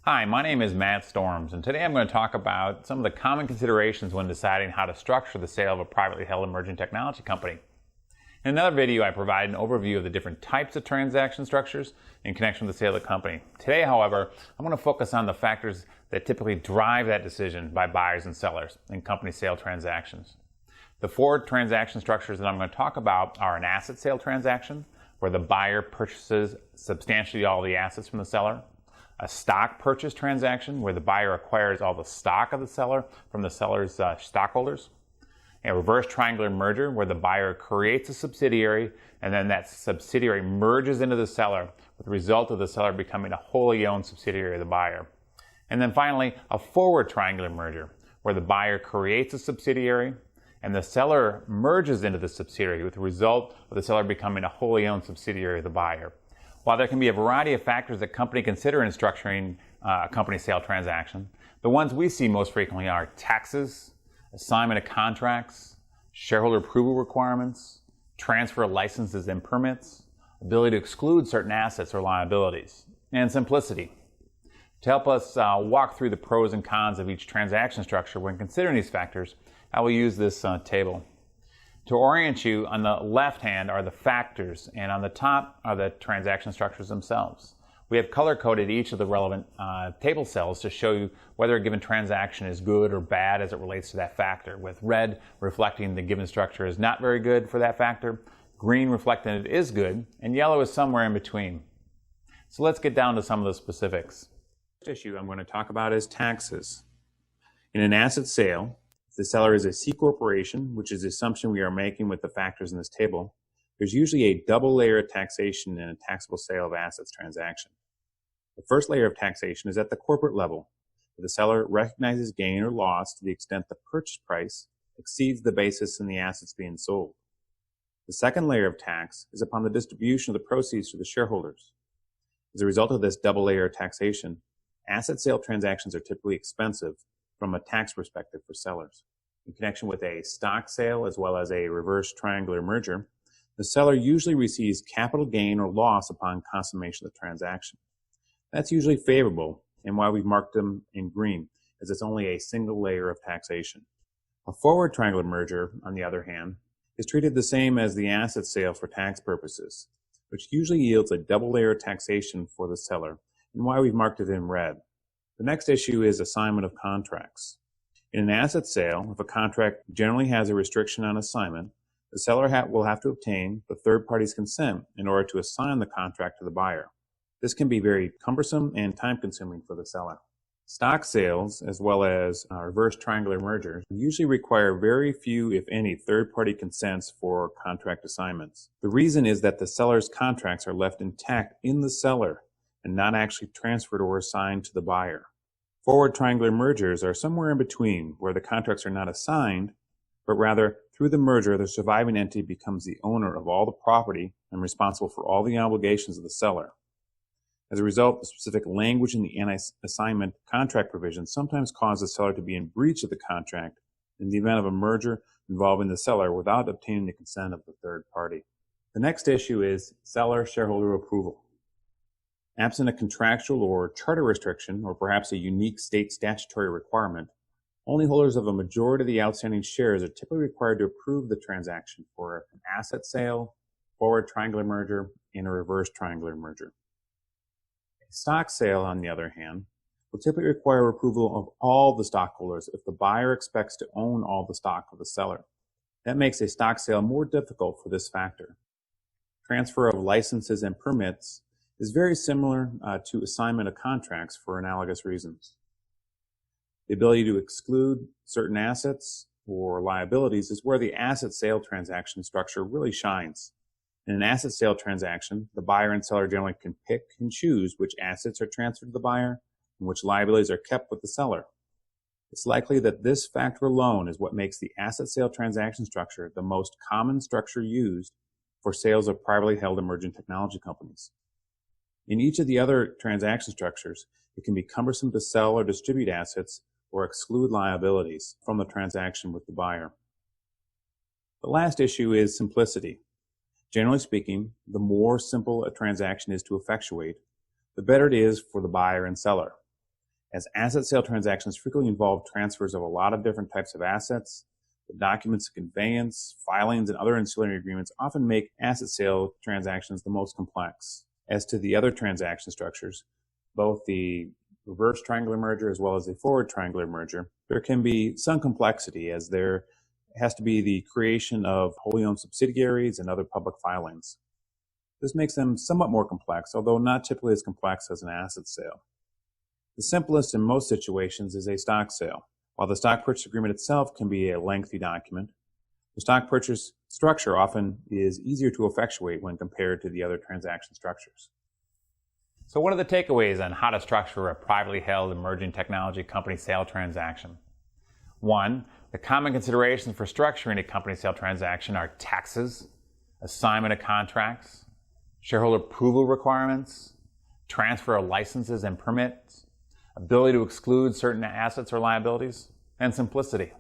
Hi, my name is Matt Storms, and today I'm going to talk about some of the common considerations when deciding how to structure the sale of a privately held emerging technology company. In another video, I provide an overview of the different types of transaction structures in connection with the sale of the company. Today, however, I'm going to focus on the factors that typically drive that decision by buyers and sellers in company sale transactions. The four transaction structures that I'm going to talk about are an asset sale transaction, where the buyer purchases substantially all the assets from the seller; a stock purchase transaction, where the buyer acquires all the stock of the seller from the seller's stockholders; a reverse triangular merger, where the buyer creates a subsidiary and then that subsidiary merges into the seller, with the result of the seller becoming a wholly owned subsidiary of the buyer; and then finally, a forward triangular merger, where the buyer creates a subsidiary and the seller merges into the subsidiary, with the result of the seller becoming a wholly owned subsidiary of the buyer. While there can be a variety of factors that company consider in structuring a company sale transaction, the ones we see most frequently are taxes, assignment of contracts, shareholder approval requirements, transfer of licenses and permits, ability to exclude certain assets or liabilities, and simplicity. To help us walk through the pros and cons of each transaction structure when considering these factors, I will use this table. To orient you, on the left hand are the factors, and on the top are the transaction structures themselves. We have color-coded each of the relevant table cells to show you whether a given transaction is good or bad as it relates to that factor, with red reflecting the given structure is not very good for that factor, green reflecting it is good, and yellow is somewhere in between. So let's get down to some of the specifics. The first issue I'm going to talk about is taxes. In an asset sale, if the seller is a C corporation, which is the assumption we are making with the factors in this table, there's usually a double layer of taxation in a taxable sale of assets transaction. The first layer of taxation is at the corporate level, where the seller recognizes gain or loss to the extent the purchase price exceeds the basis in the assets being sold. The second layer of tax is upon the distribution of the proceeds to the shareholders. As a result of this double layer of taxation, asset sale transactions are typically expensive from a tax perspective for sellers. In connection with a stock sale as well as a reverse triangular merger, the seller usually receives capital gain or loss upon consummation of the transaction. That's usually favorable, and why we've marked them in green, as it's only a single layer of taxation. A forward triangular merger, on the other hand, is treated the same as the asset sale for tax purposes, which usually yields a double layer of taxation for the seller, and why we've marked it in red. The next issue is assignment of contracts. In an asset sale, if a contract generally has a restriction on assignment, the seller will have to obtain the third party's consent in order to assign the contract to the buyer. This can be very cumbersome and time-consuming for the seller. Stock sales, as well as reverse triangular mergers, usually require very few, if any, third-party consents for contract assignments. The reason is that the seller's contracts are left intact in the seller and not actually transferred or assigned to the buyer. Forward triangular mergers are somewhere in between, where the contracts are not assigned, but rather, through the merger, the surviving entity becomes the owner of all the property and responsible for all the obligations of the seller. As a result, the specific language in the anti-assignment contract provision sometimes causes the seller to be in breach of the contract in the event of a merger involving the seller without obtaining the consent of the third party. The next issue is seller shareholder approval. Absent a contractual or charter restriction, or perhaps a unique state statutory requirement, only holders of a majority of the outstanding shares are typically required to approve the transaction for an asset sale, forward triangular merger, and a reverse triangular merger. A stock sale, on the other hand, will typically require approval of all the stockholders if the buyer expects to own all the stock of the seller. That makes a stock sale more difficult for this factor. Transfer of licenses and permits is very similar to assignment of contracts for analogous reasons. The ability to exclude certain assets or liabilities is where the asset sale transaction structure really shines. In an asset sale transaction, the buyer and seller generally can pick and choose which assets are transferred to the buyer and which liabilities are kept with the seller. It's likely that this factor alone is what makes the asset sale transaction structure the most common structure used for sales of privately held emerging technology companies. In each of the other transaction structures, it can be cumbersome to sell or distribute assets or exclude liabilities from the transaction with the buyer. The last issue is simplicity. Generally speaking, the more simple a transaction is to effectuate, the better it is for the buyer and seller. as asset sale transactions frequently involve transfers of a lot of different types of assets. The documents of conveyance, filings, and other ancillary agreements often make asset sale transactions the most complex. As to the other transaction structures, both the reverse triangular merger as well as the forward triangular merger, there can be some complexity as there has to be the creation of wholly owned subsidiaries and other public filings. This makes them somewhat more complex, although not typically as complex as an asset sale. The simplest in most situations is a stock sale. While the stock purchase agreement itself can be a lengthy document, the stock purchase structure often is easier to effectuate when compared to the other transaction structures. So what are the takeaways on how to structure a privately held emerging technology company sale transaction? 1. The common considerations for structuring a company sale transaction are taxes, assignment of contracts, shareholder approval requirements, transfer of licenses and permits, ability to exclude certain assets or liabilities, and simplicity.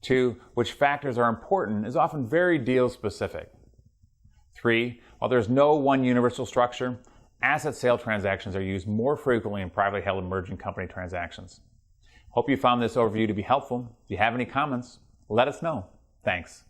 2. Which factors are important is often very deal specific. 3. While there's no one universal structure, asset sale transactions are used more frequently in privately held emerging company transactions. Hope you found this overview to be helpful. If you have any comments, let us know. Thanks.